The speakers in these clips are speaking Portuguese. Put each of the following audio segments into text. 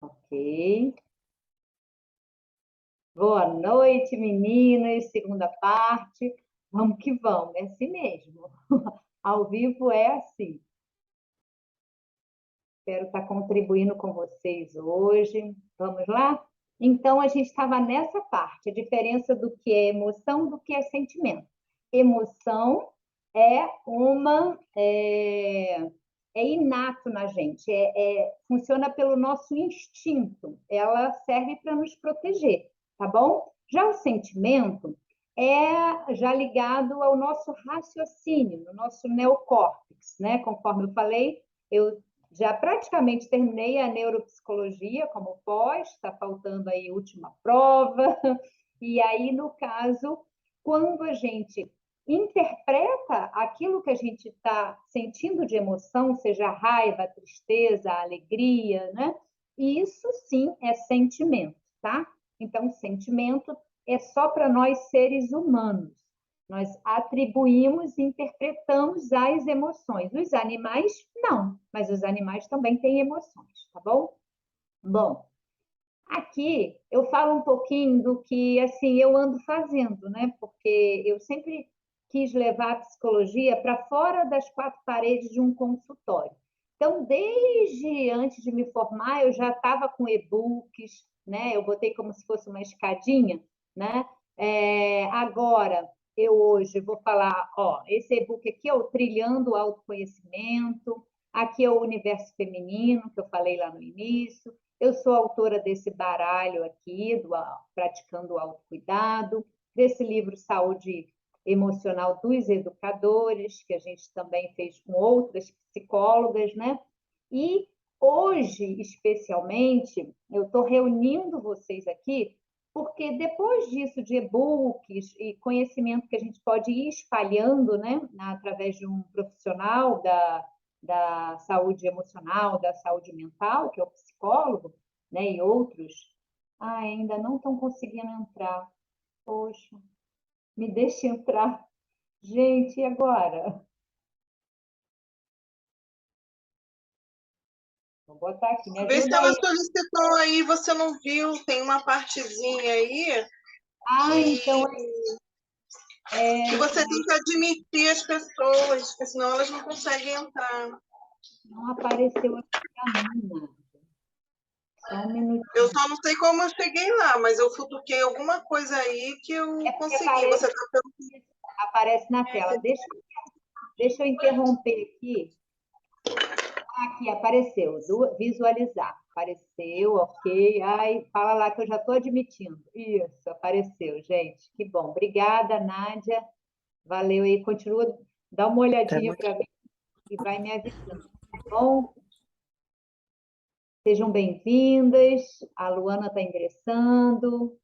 Ok. Boa noite, meninas. Segunda parte. Vamos que vamos, é assim mesmo. Ao vivo é assim. Espero estar contribuindo com vocês hoje. Vamos lá? Então, a gente estava nessa parte, a diferença do que é emoção do que é sentimento. Emoção é é inato na gente, funciona pelo nosso instinto, ela serve para nos proteger, tá bom? Já o sentimento é já ligado ao nosso raciocínio, no nosso neocórtex, né? Conforme eu falei, eu já praticamente terminei a neuropsicologia como pós, está faltando aí a última prova. E aí, no caso, quando a gente interpreta aquilo que a gente está sentindo de emoção, seja raiva, tristeza, alegria, né? Isso sim é sentimento, tá? Então, sentimento é só para nós seres humanos. Nós atribuímos e interpretamos as emoções. Os animais, não, mas os animais também têm emoções, tá bom? Bom, aqui eu falo um pouquinho do que assim eu ando fazendo, né? Porque eu sempre quis levar a psicologia para fora das quatro paredes de um consultório. Então, desde antes de me formar, eu já estava com e-books, né? Eu botei como se fosse uma escadinha, né? Agora, eu hoje vou falar, ó, esse e-book aqui é o Trilhando o Autoconhecimento, aqui é o Universo Feminino, que eu falei lá no início. Eu sou autora desse baralho aqui, Praticando o Autocuidado, desse livro Saúde Emocional dos Educadores, que a gente também fez com outras psicólogas, né? E hoje, especialmente, eu estou reunindo vocês aqui porque depois disso de e-books e conhecimento que a gente pode ir espalhando, né, através de um profissional da saúde emocional, da saúde mental, que é o psicólogo, né, e outros, ainda não estão conseguindo entrar. Poxa, me deixe entrar. Gente, e agora? Vou botar aqui, me Vê se ajuda ela aí. solicitou aí, você não viu, tem uma partezinha aí Então, que você tem que admitir as pessoas, porque senão elas não conseguem entrar. não apareceu aqui para mim, nada. Só um minutinho. Eu só não sei como eu cheguei lá, mas eu futuquei alguma coisa aí que eu Porque consegui. Você está aparece na tela. Deixa eu interromper aqui. Aqui apareceu, visualizar. Apareceu, ok. Ai, fala lá que eu já estou admitindo. Isso, apareceu, gente. Que bom. Obrigada, Nádia. Valeu aí. Continua, dá uma olhadinha para mim e vai me avisando, tá bom? Sejam bem-vindas. A Luana está ingressando.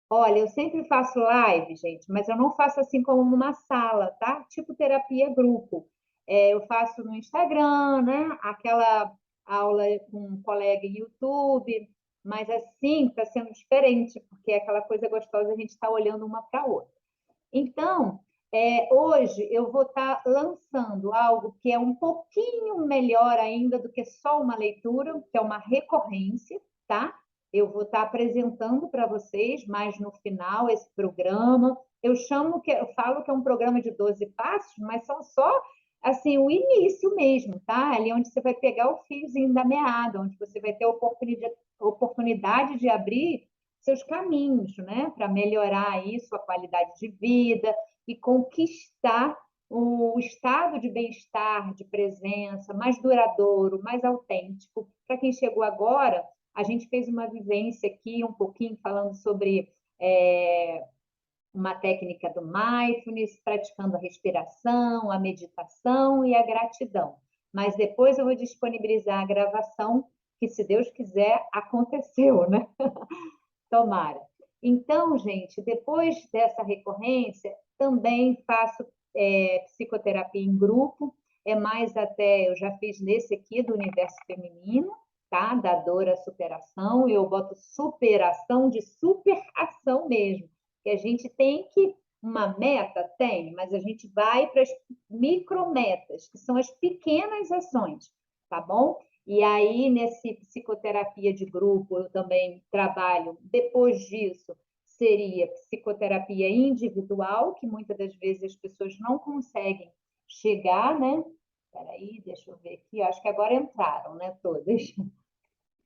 Olha, eu sempre faço live, gente, mas eu não faço assim como numa sala, tá? Tipo terapia grupo. Eu faço no Instagram, né? Aquela aula com um colega em YouTube, mas assim está sendo diferente, porque é aquela coisa gostosa a gente estar olhando uma para a outra. Então, hoje eu vou estar lançando algo que é um pouquinho melhor ainda do que só uma leitura, que é uma recorrência, tá? Eu vou estar apresentando para vocês mais no final esse programa. Eu falo que é um programa de 12 passos, mas são só assim o início mesmo, tá? Ali onde você vai pegar o fiozinho da meada, onde você vai ter a oportunidade de abrir seus caminhos, né, para melhorar aí sua qualidade de vida e conquistar o estado de bem-estar, de presença mais duradouro, mais autêntico. Para quem chegou agora, a gente fez uma vivência aqui um pouquinho falando sobre uma técnica do mindfulness, praticando a respiração, a meditação e a gratidão. Mas depois eu vou disponibilizar a gravação, que se Deus quiser, aconteceu, né? Tomara. Então, gente, depois dessa recorrência, também faço psicoterapia em grupo, é mais até, eu já fiz nesse aqui do Universo Feminino, tá? Da dor à superação, eu boto superação de superação mesmo, que a gente tem que, uma meta tem, mas a gente vai para as micrometas, que são as pequenas ações, tá bom? E aí, nesse psicoterapia de grupo, eu também trabalho. Depois disso, seria psicoterapia individual, que muitas das vezes as pessoas não conseguem chegar, né? Espera aí, deixa eu ver aqui. Acho que agora entraram, né, todas.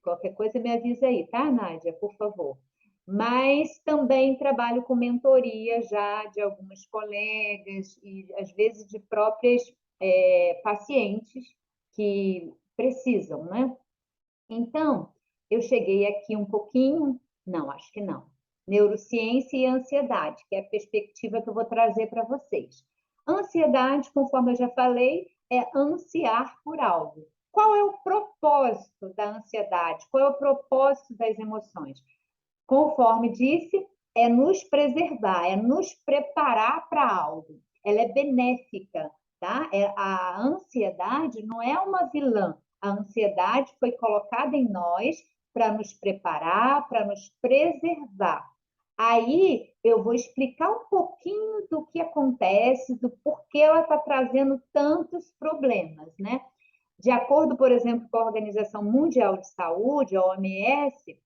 Qualquer coisa me avisa aí, tá, Nádia? Por favor. Mas também trabalho com mentoria já de algumas colegas e, às vezes, de próprias pacientes que precisam, né? Então, eu cheguei aqui um pouquinho, não, acho que não. Neurociência e ansiedade, que é a perspectiva que eu vou trazer para vocês. Ansiedade, conforme eu já falei, é ansiar por algo. Qual é o propósito da ansiedade? Qual é o propósito das emoções? Conforme disse, é nos preservar, é nos preparar para algo. Ela é benéfica, tá? A ansiedade não é uma vilã. A ansiedade foi colocada em nós para nos preparar, para nos preservar. Aí eu vou explicar um pouquinho do que acontece, do porquê ela está trazendo tantos problemas, né? De acordo, por exemplo, com a Organização Mundial de Saúde, a OMS,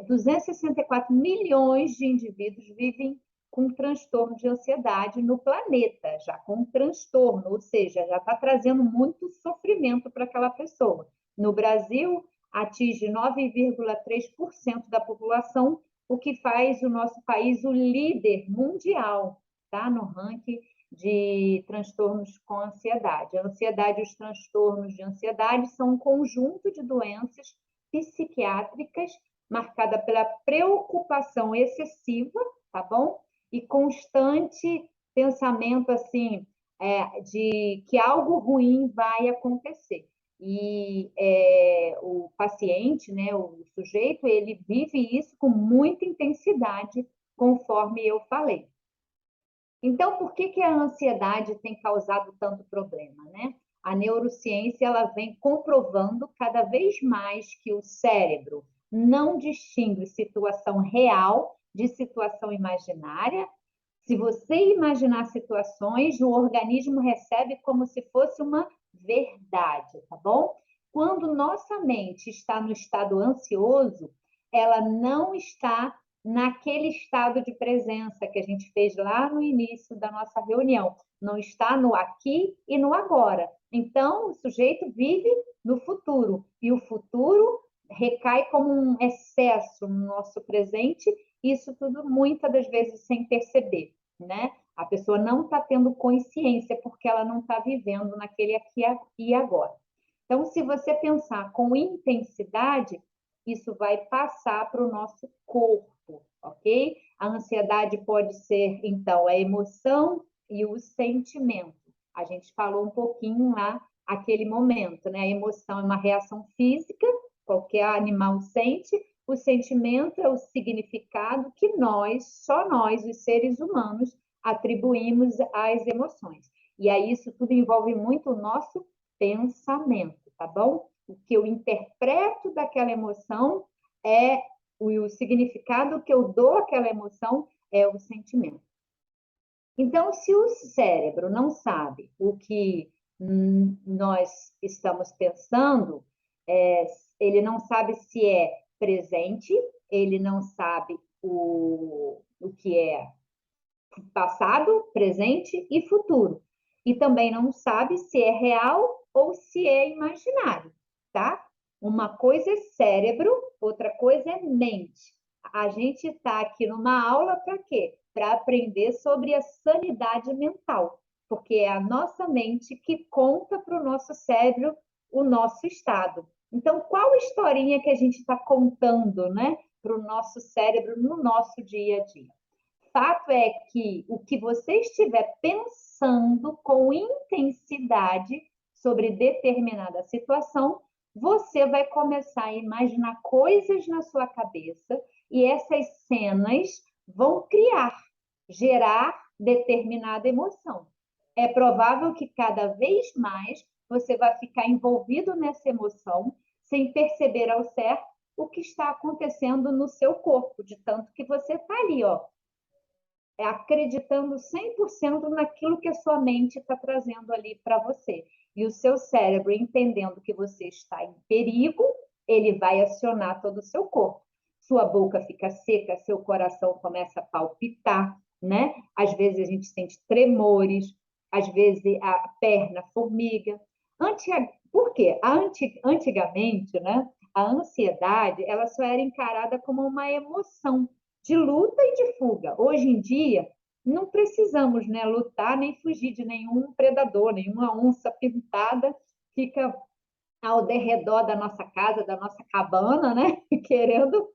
264 milhões de indivíduos vivem com transtorno de ansiedade no planeta, já com transtorno, ou seja, já está trazendo muito sofrimento para aquela pessoa. No Brasil, atinge 9,3% da população, o que faz o nosso país o líder mundial, tá? No ranking de transtornos com ansiedade. A ansiedade e os transtornos de ansiedade são um conjunto de doenças psiquiátricas marcada pela preocupação excessiva, tá bom? E constante pensamento assim de que algo ruim vai acontecer. E o paciente, né, o sujeito, ele vive isso com muita intensidade, conforme eu falei. Então, por que a ansiedade tem causado tanto problema, né? A neurociência ela vem comprovando cada vez mais que o cérebro não distingue situação real de situação imaginária. Se você imaginar situações, o organismo recebe como se fosse uma verdade, tá bom? Quando nossa mente está no estado ansioso, ela não está naquele estado de presença que a gente fez lá no início da nossa reunião. Não está no aqui e no agora. Então, o sujeito vive no futuro. E o futuro recai como um excesso no nosso presente, isso tudo muitas das vezes sem perceber, né? A pessoa não está tendo consciência porque ela não está vivendo naquele aqui e agora. Então, se você pensar com intensidade, isso vai passar para o nosso corpo, ok? A ansiedade pode ser, então, a emoção e o sentimento. A gente falou um pouquinho lá, aquele momento, né? A emoção é uma reação física, qualquer animal sente, o sentimento é o significado que só nós, os seres humanos, atribuímos às emoções. E aí isso tudo envolve muito o nosso pensamento, tá bom? O que eu interpreto daquela emoção é o significado que eu dou àquela emoção é o sentimento. Então, se o cérebro não sabe o que nós estamos pensando, ele não sabe se é presente, ele não sabe o que é passado, presente e futuro. E também não sabe se é real ou se é imaginário, tá? Uma coisa é cérebro, outra coisa é mente. A gente está aqui numa aula para quê? Para aprender sobre a sanidade mental, porque é a nossa mente que conta para o nosso cérebro o nosso estado. Então, qual historinha que a gente está contando, né, para o nosso cérebro no nosso dia a dia? Fato é que o que você estiver pensando com intensidade sobre determinada situação, você vai começar a imaginar coisas na sua cabeça e essas cenas vão gerar determinada emoção. É provável que cada vez mais você vai ficar envolvido nessa emoção sem perceber ao certo o que está acontecendo no seu corpo, de tanto que você está ali, ó, acreditando 100% naquilo que a sua mente está trazendo ali para você. E o seu cérebro, entendendo que você está em perigo, ele vai acionar todo o seu corpo. Sua boca fica seca, seu coração começa a palpitar, né? Às vezes a gente sente tremores, às vezes a perna formiga. Por quê? Antigamente, né, a ansiedade ela só era encarada como uma emoção de luta e de fuga. Hoje em dia, não precisamos, né, lutar nem fugir de nenhum predador, nenhuma onça pintada fica ao derredor da nossa casa, da nossa cabana, né, querendo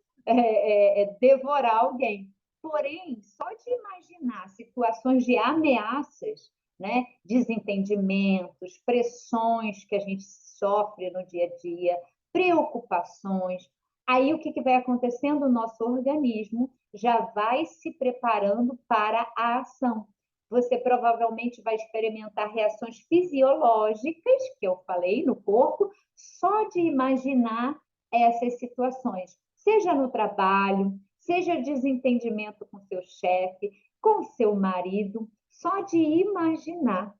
devorar alguém. Porém, só de imaginar situações de ameaças, né, desentendimentos, pressões que a gente sofre no dia a dia, preocupações, aí o que vai acontecendo? O nosso organismo já vai se preparando para a ação. Você provavelmente vai experimentar reações fisiológicas, que eu falei, no corpo, só de imaginar essas situações, seja no trabalho, seja desentendimento com seu chefe, com seu marido, só de imaginar,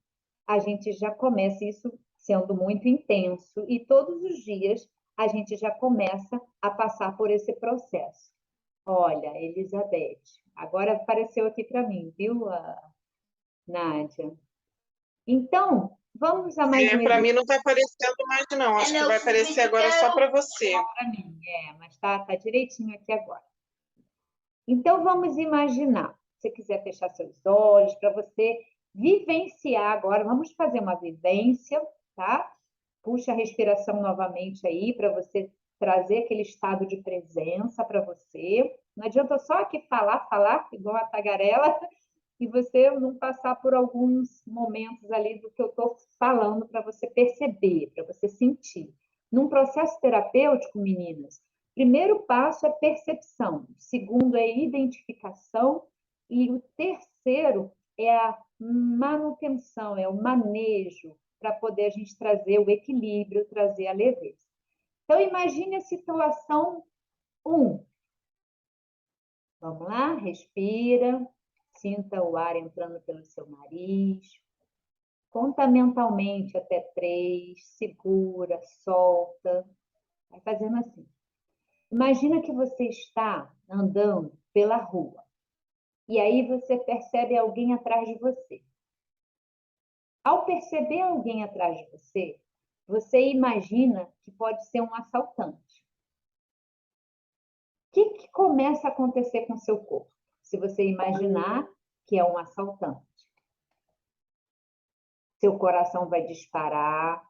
a gente já começa isso sendo muito intenso e todos os dias a gente já começa a passar por esse processo. Olha, Elizabeth, agora apareceu aqui para mim, viu, Nádia? Então, vamos a mais um para mim não está aparecendo mais, não. Acho que vai aparecer agora só para você. Para mim, mas tá direitinho aqui agora. Então, vamos imaginar. Se você quiser fechar seus olhos, para você vivenciar agora, vamos fazer uma vivência, tá? Puxa a respiração novamente aí, para você trazer aquele estado de presença para você. Não adianta só aqui falar, igual a tagarela, e você não passar por alguns momentos ali do que eu estou falando para você perceber, para você sentir. Num processo terapêutico, meninas, primeiro passo é percepção, o segundo é identificação e o terceiro é a manutenção, é o manejo para poder a gente trazer o equilíbrio, trazer a leveza. Então, imagine a situação 1. Vamos lá? Respira. Sinta o ar entrando pelo seu nariz. Conta mentalmente até 3. Segura, solta. Vai fazendo assim. Imagina que você está andando pela rua. E aí você percebe alguém atrás de você. Ao perceber alguém atrás de você, você imagina que pode ser um assaltante. O que começa a acontecer com o seu corpo? Se você imaginar que é um assaltante. Seu coração vai disparar.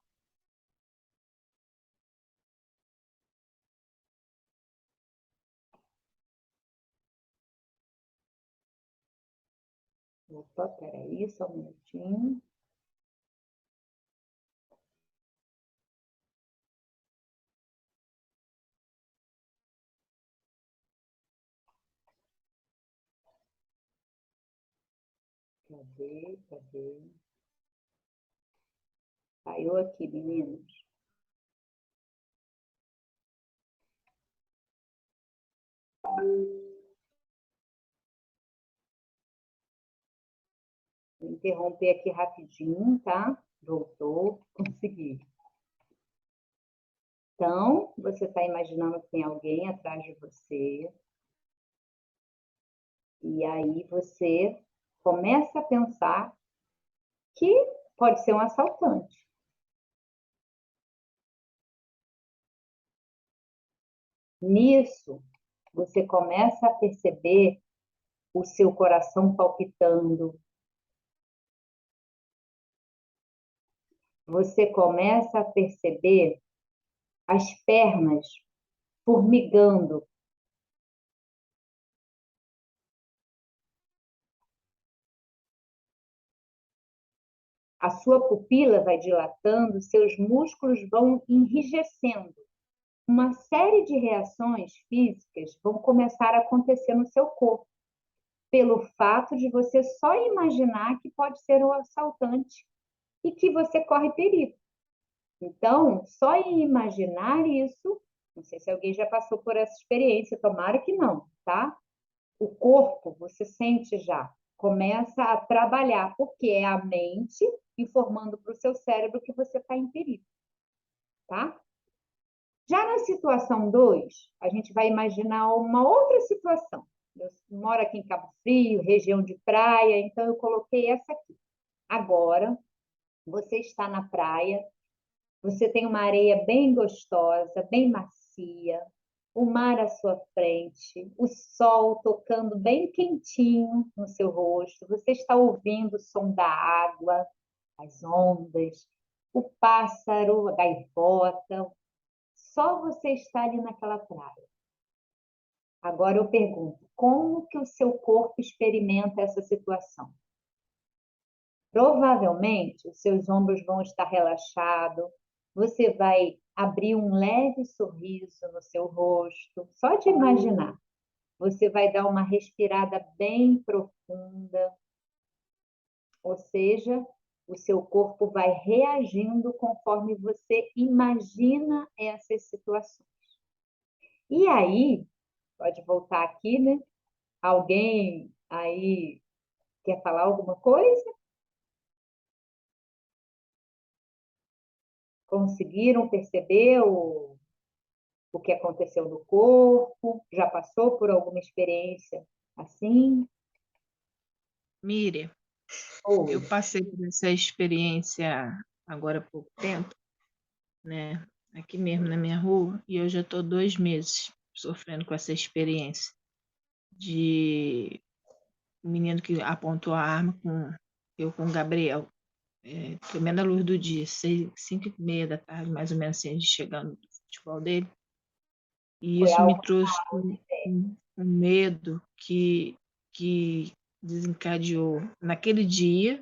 Opa, peraí, só um minutinho. Cadê? Saiu aqui, meninos. Vou interromper aqui rapidinho, tá? Voltou, consegui. Então, você está imaginando que tem alguém atrás de você. E aí você começa a pensar que pode ser um assaltante. Nisso, você começa a perceber o seu coração palpitando. Você começa a perceber as pernas formigando. A sua pupila vai dilatando, seus músculos vão enrijecendo. Uma série de reações físicas vão começar a acontecer no seu corpo, pelo fato de você só imaginar que pode ser um assaltante e que você corre perigo. Então, só em imaginar isso, não sei se alguém já passou por essa experiência, tomara que não, tá? O corpo, você sente já, começa a trabalhar, porque é a mente informando para o seu cérebro que você está em perigo, tá? Já na situação 2, a gente vai imaginar uma outra situação. Eu moro aqui em Cabo Frio, região de praia, então eu coloquei essa aqui. Agora, você está na praia, você tem uma areia bem gostosa, bem macia, o mar à sua frente, o sol tocando bem quentinho no seu rosto, você está ouvindo o som da água, as ondas, o pássaro, a gaivota, só você está ali naquela praia. Agora eu pergunto, como que o seu corpo experimenta essa situação? Provavelmente, os seus ombros vão estar relaxados, você vai abrir um leve sorriso no seu rosto, só de imaginar. Você vai dar uma respirada bem profunda, ou seja, o seu corpo vai reagindo conforme você imagina essas situações. E aí, pode voltar aqui, né? Alguém aí quer falar alguma coisa? Conseguiram perceber o que aconteceu no corpo? Já passou por alguma experiência assim? Miriam, eu passei por essa experiência agora há pouco tempo, né? Aqui mesmo na minha rua, e eu já estou 2 meses sofrendo com essa experiência de um menino que apontou a arma com o Gabriel. Tremenda luz do dia, 5h30 da tarde, mais ou menos assim, a gente chegando no futebol dele. E Foi isso me algo trouxe um medo que desencadeou naquele dia,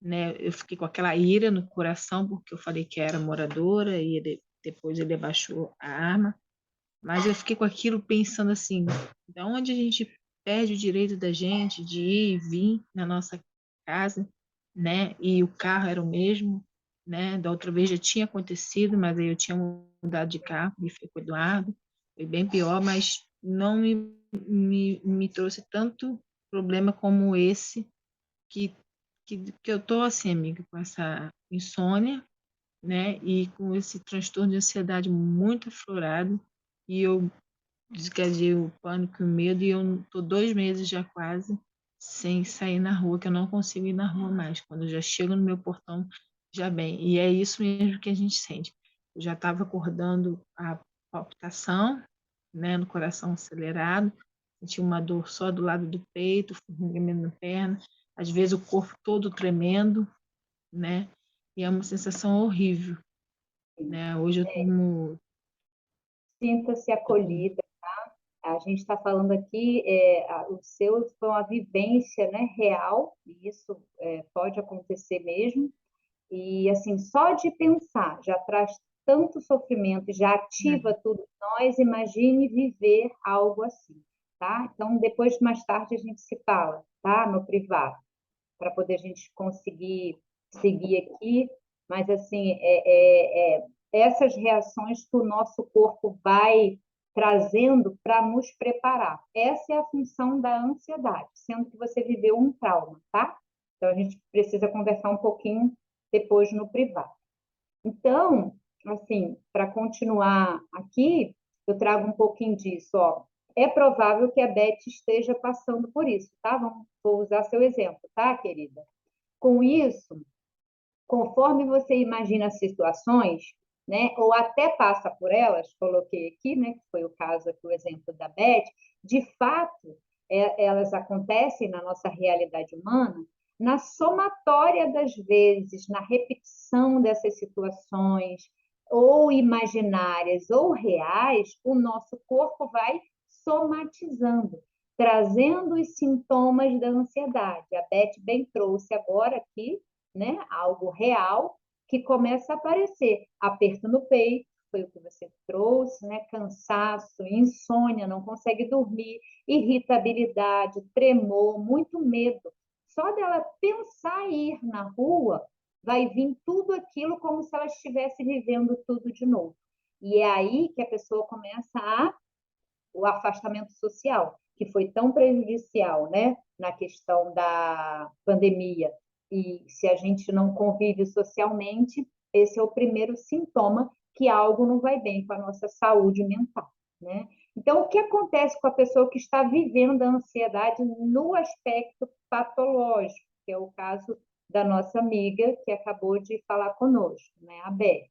né? Eu fiquei com aquela ira no coração, porque eu falei que era moradora, e depois ele abaixou a arma. Mas eu fiquei com aquilo pensando assim, de onde a gente perde o direito da gente de ir e vir na nossa casa, né? E o carro era o mesmo, né? Da outra vez já tinha acontecido, mas aí eu tinha mudado de carro e foi com o Eduardo. Foi bem pior, mas não me trouxe tanto problema como esse, que, que eu tô assim, amiga, com essa insônia, né? E com esse transtorno de ansiedade muito aflorado, e eu desencadeei o pânico e o medo, e eu estou 2 meses já quase sem sair na rua, que eu não consigo ir na rua mais. Quando eu já chego no meu portão, já bem. E é isso mesmo que a gente sente. Eu já estava acordando a palpitação, né, no coração acelerado, senti uma dor só do lado do peito, formigamento na perna, às vezes o corpo todo tremendo, né? E é uma sensação horrível, né? Hoje eu tomo. Sinta-se acolhida. A gente está falando aqui, o seu foi uma vivência, né, real, e isso pode acontecer mesmo. E, assim, só de pensar já traz tanto sofrimento, já ativa tudo em nós, imagine viver algo assim, tá? Então, depois, mais tarde, a gente se fala, tá? No privado, para poder a gente conseguir seguir aqui. Mas, assim, essas reações que o nosso corpo vai trazendo para nos preparar. Essa é a função da ansiedade, sendo que você viveu um trauma, tá? Então, a gente precisa conversar um pouquinho depois no privado. Então, assim, para continuar aqui, eu trago um pouquinho disso, ó. É provável que a Beth esteja passando por isso, tá? Vou usar seu exemplo, tá, querida? Com isso, conforme você imagina as situações, né, ou até passa por elas, coloquei aqui, né, que foi o caso aqui, o exemplo da Beth, de fato, elas acontecem na nossa realidade humana, na somatória das vezes, na repetição dessas situações, ou imaginárias ou reais, o nosso corpo vai somatizando, trazendo os sintomas da ansiedade. A Beth bem trouxe agora aqui, né, algo real que começa a aparecer. Aperto no peito, foi o que você trouxe, né? Cansaço, insônia, não consegue dormir, irritabilidade, tremor, muito medo. Só dela pensar em ir na rua, vai vir tudo aquilo como se ela estivesse vivendo tudo de novo. E é aí que a pessoa começa o afastamento social, que foi tão prejudicial, né, na questão da pandemia, E se a gente não convive socialmente, esse é o primeiro sintoma que algo não vai bem com a nossa saúde mental, né? Então, o que acontece com a pessoa que está vivendo a ansiedade no aspecto patológico, que é o caso da nossa amiga que acabou de falar conosco, né, a Beth?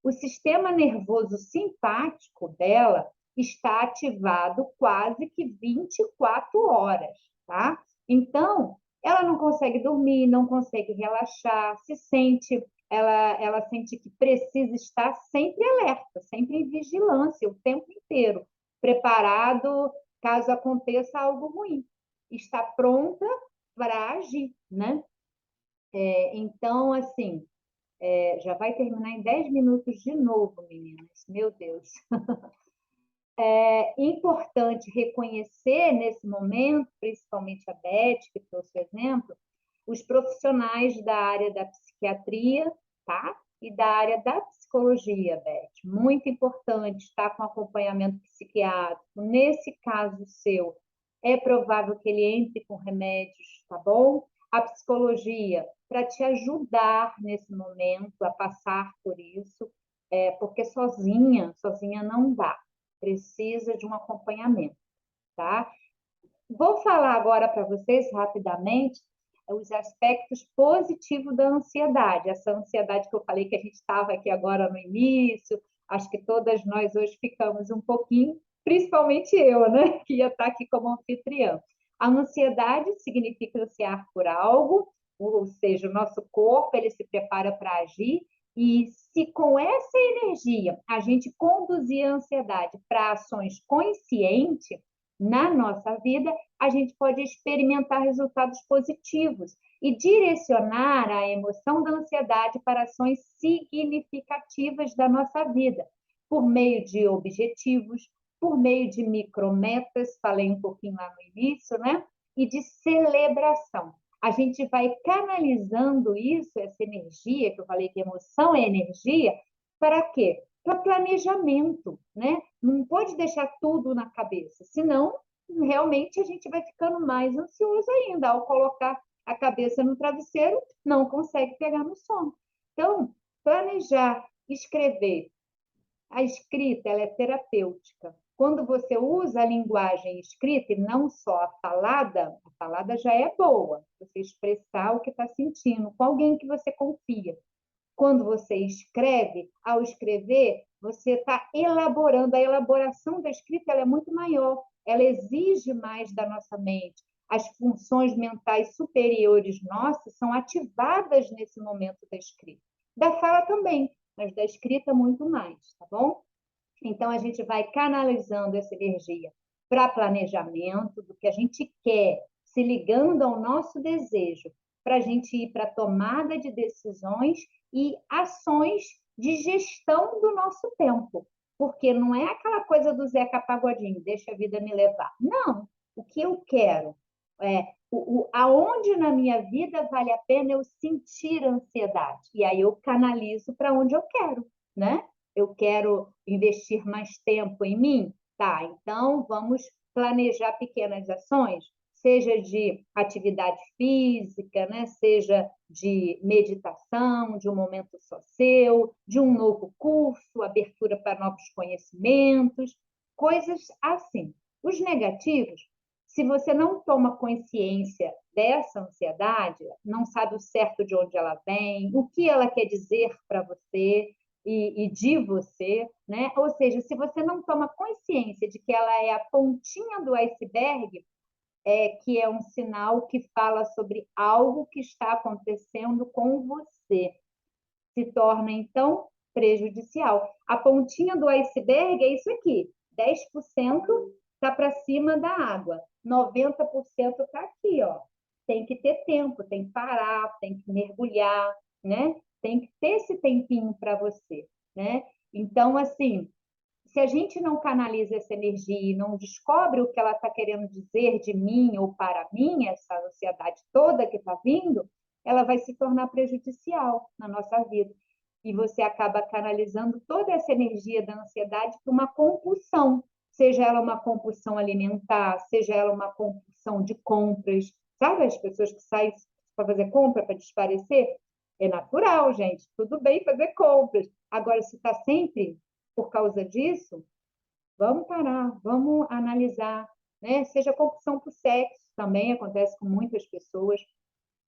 O sistema nervoso simpático dela está ativado quase que 24 horas, tá? Então, ela não consegue dormir, não consegue relaxar, ela sente que precisa estar sempre alerta, sempre em vigilância o tempo inteiro, preparado caso aconteça algo ruim. Está pronta para agir, né? Então, assim, já vai terminar em 10 minutos de novo, meninas. Meu Deus. É importante reconhecer nesse momento, principalmente a Beth, que trouxe o exemplo, os profissionais da área da psiquiatria, tá? E da área da psicologia, Beth. Muito importante estar com acompanhamento psiquiátrico. Nesse caso seu, é provável que ele entre com remédios, tá bom? A psicologia, para te ajudar nesse momento a passar por isso, porque sozinha não dá. Precisa de um acompanhamento, tá? Vou falar agora para vocês rapidamente os aspectos positivos da ansiedade. Essa ansiedade que eu falei que a gente estava aqui agora no início, acho que todas nós hoje ficamos um pouquinho, principalmente eu, né? Que ia estar aqui como anfitriã. A ansiedade significa ansiar por algo, ou seja, o nosso corpo ele se prepara para agir, e se com essa energia a gente conduzir a ansiedade para ações conscientes na nossa vida, a gente pode experimentar resultados positivos e direcionar a emoção da ansiedade para ações significativas da nossa vida, por meio de objetivos, por meio de micrometas, falei um pouquinho lá no início, né? E de celebração. A gente vai canalizando isso, essa energia, que eu falei que emoção é energia, para quê? Para planejamento, né? Não pode deixar tudo na cabeça, senão realmente a gente vai ficando mais ansioso ainda. Ao colocar a cabeça no travesseiro, não consegue pegar no sono. Então, planejar, escrever. A escrita ela é terapêutica. Quando você usa a linguagem escrita e não só a falada já é boa, você expressar o que está sentindo com alguém que você confia. Quando você escreve, ao escrever, você está elaborando. A elaboração da escrita ela é muito maior, ela exige mais da nossa mente. As funções mentais superiores nossas são ativadas nesse momento da escrita. Da fala também, mas da escrita muito mais, tá bom? Então, a gente vai canalizando essa energia para planejamento do que a gente quer, se ligando ao nosso desejo, para a gente ir para a tomada de decisões e ações de gestão do nosso tempo. Porque não é aquela coisa do Zeca Pagodinho, deixa a vida me levar. Não, o que eu quero aonde na minha vida vale a pena eu sentir ansiedade. E aí eu canalizo para onde eu quero, né? Eu quero investir mais tempo em mim? Tá, então vamos planejar pequenas ações, seja de atividade física, né? Seja de meditação, de um momento só seu, de um novo curso, abertura para novos conhecimentos, coisas assim. Os negativos, se você não toma consciência dessa ansiedade, não sabe o certo de onde ela vem, o que ela quer dizer para você e de você, né? Ou seja, se você não toma consciência de que ela é a pontinha do iceberg, que é um sinal que fala sobre algo que está acontecendo com você, se torna, então, prejudicial. A pontinha do iceberg é isso aqui, 10% está para cima da água, 90% está aqui, ó. Tem que ter tempo, tem que parar, tem que mergulhar, né? Tem que ter esse tempinho para você, né? Então, assim, se a gente não canaliza essa energia e não descobre o que ela está querendo dizer de mim ou para mim, essa ansiedade toda que está vindo, ela vai se tornar prejudicial na nossa vida. E você acaba canalizando toda essa energia da ansiedade para uma compulsão, seja ela uma compulsão alimentar, seja ela uma compulsão de compras. Sabe as pessoas que saem para fazer compra, para desaparecer? É natural, gente. Tudo bem fazer compras. Agora, se está sempre por causa disso, vamos parar, vamos analisar, né? Seja compulsão por sexo, também acontece com muitas pessoas.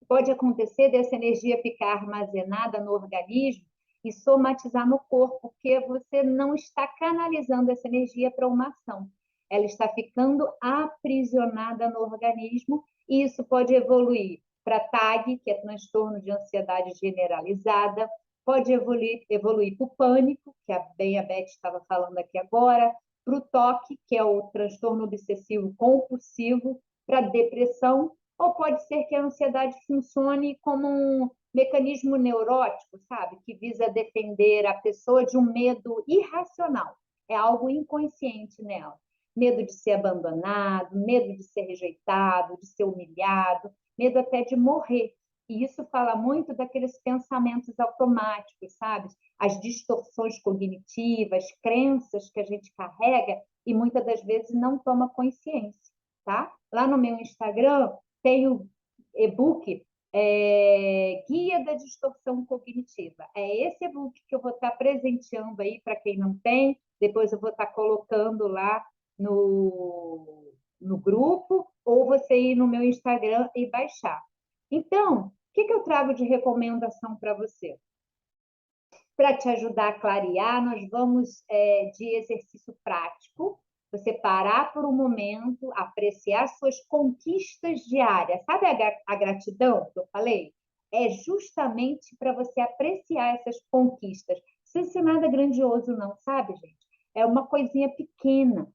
Pode acontecer dessa energia ficar armazenada no organismo e somatizar no corpo, porque você não está canalizando essa energia para uma ação. Ela está ficando aprisionada no organismo e isso pode evoluir para TAG, que é transtorno de ansiedade generalizada, pode evoluir para o pânico, que bem a Beth estava falando aqui agora, para o TOC, que é o transtorno obsessivo compulsivo, para depressão, ou pode ser que a ansiedade funcione como um mecanismo neurótico, sabe? Que visa defender a pessoa de um medo irracional. É algo inconsciente nela. Medo de ser abandonado, medo de ser rejeitado, de ser humilhado, medo até de morrer. E isso fala muito daqueles pensamentos automáticos, sabe? As distorções cognitivas, crenças que a gente carrega e muitas das vezes não toma consciência, tá? Lá no meu Instagram tem o e-book Guia da Distorção Cognitiva. É esse e-book que eu vou estar presenteando aí para quem não tem, depois eu vou estar colocando lá no grupo, ou você ir no meu Instagram e baixar. Então, o que eu trago de recomendação para você? Para te ajudar a clarear, nós vamos de exercício prático, você parar por um momento, apreciar suas conquistas diárias. Sabe a gratidão que eu falei? É justamente para você apreciar essas conquistas. Sem ser nada grandioso, não, sabe, gente? É uma coisinha pequena.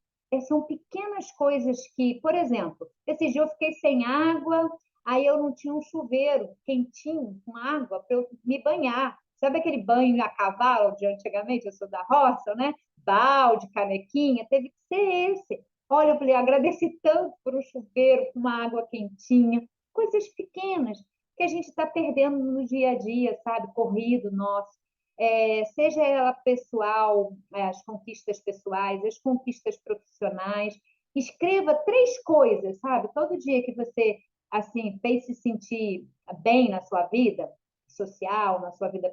São pequenas coisas que, por exemplo, esse dia eu fiquei sem água, aí eu não tinha um chuveiro quentinho com água para eu me banhar. Sabe aquele banho a cavalo de antigamente? Eu sou da roça, né? Balde, canequinha, teve que ser esse. Olha, eu falei, agradeci tanto por um chuveiro com uma água quentinha. Coisas pequenas que a gente está perdendo no dia a dia, sabe? Corrido nosso. Seja ela pessoal, as conquistas pessoais, as conquistas profissionais. Escreva 3 coisas, sabe? Todo dia que você assim fez se sentir bem na sua vida social, na sua vida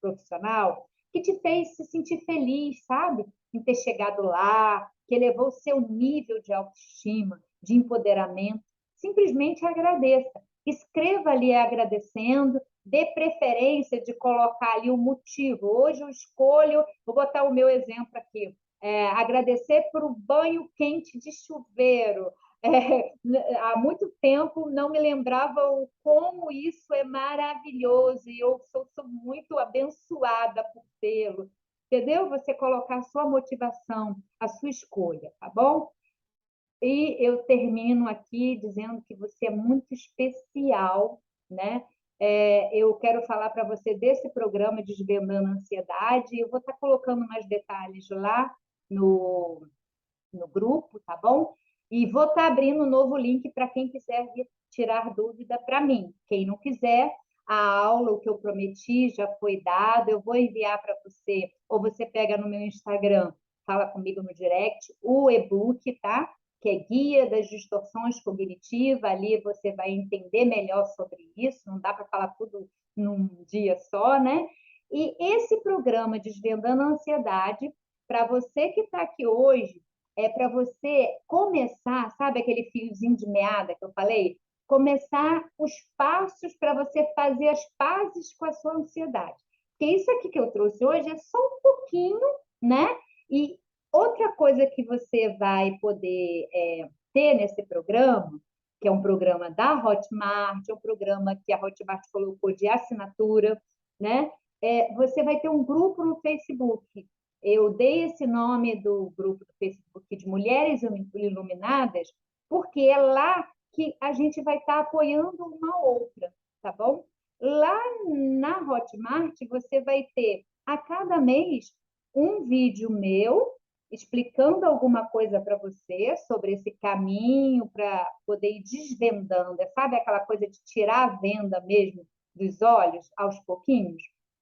profissional, que te fez se sentir feliz, sabe? Em ter chegado lá, que elevou o seu nível de autoestima, de empoderamento. Simplesmente agradeça. Escreva ali agradecendo, dê preferência de colocar ali o motivo. Hoje eu escolho, vou botar o meu exemplo aqui, agradecer por um banho quente de chuveiro. Há muito tempo não me lembrava o como isso é maravilhoso e eu sou muito abençoada por tê-lo. Entendeu? Você colocar a sua motivação, a sua escolha, tá bom? E eu termino aqui dizendo que você é muito especial, né? Eu quero falar para você desse programa Desvendando a Ansiedade. Eu vou estar colocando mais detalhes lá no grupo, tá bom? E vou estar abrindo um novo link para quem quiser tirar dúvida para mim. Quem não quiser, a aula, o que eu prometi, já foi dado. Eu vou enviar para você, ou você pega no meu Instagram, fala comigo no direct, o e-book, tá? Que é Guia das Distorções Cognitivas. Ali você vai entender melhor sobre isso. Não dá para falar tudo num dia só, né? E esse programa Desvendando a Ansiedade, para você que está aqui hoje, é para você começar, sabe aquele fiozinho de meada que eu falei? Começar os passos para você fazer as pazes com a sua ansiedade. Porque isso aqui que eu trouxe hoje é só um pouquinho, né? E outra coisa que você vai poder ter nesse programa, que é um programa da Hotmart, é um programa que a Hotmart colocou de assinatura, né? Você vai ter um grupo no Facebook. Eu dei esse nome do grupo do Facebook de Mulheres Iluminadas, porque é lá que a gente vai estar apoiando uma outra, tá bom? Lá na Hotmart, você vai ter a cada mês um vídeo meu explicando alguma coisa para você sobre esse caminho para poder ir desvendando. Sabe aquela coisa de tirar a venda mesmo dos olhos aos pouquinhos?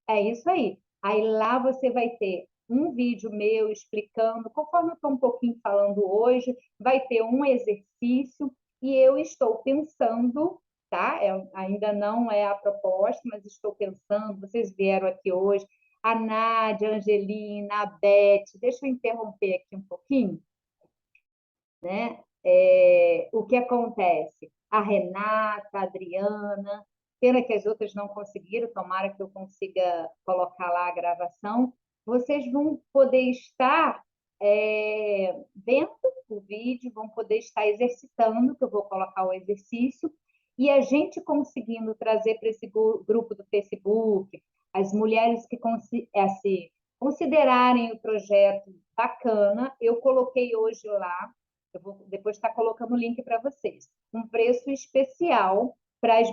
É isso aí. Aí lá você vai ter um vídeo meu explicando, conforme eu estou um pouquinho falando hoje, vai ter um exercício e eu estou pensando, tá? Ainda não é a proposta, mas estou pensando, vocês vieram aqui hoje, a Nádia, a Angelina, a Beth, deixa eu interromper aqui um pouquinho, né? O que acontece? A Renata, a Adriana, pena que as outras não conseguiram, tomara que eu consiga colocar lá a gravação, vocês vão poder estar vendo o vídeo, vão poder estar exercitando, que eu vou colocar o exercício, e a gente conseguindo trazer para esse grupo do Facebook, as mulheres que considerarem o projeto bacana, eu coloquei hoje lá, eu vou depois estar colocando o link para vocês, um preço especial para as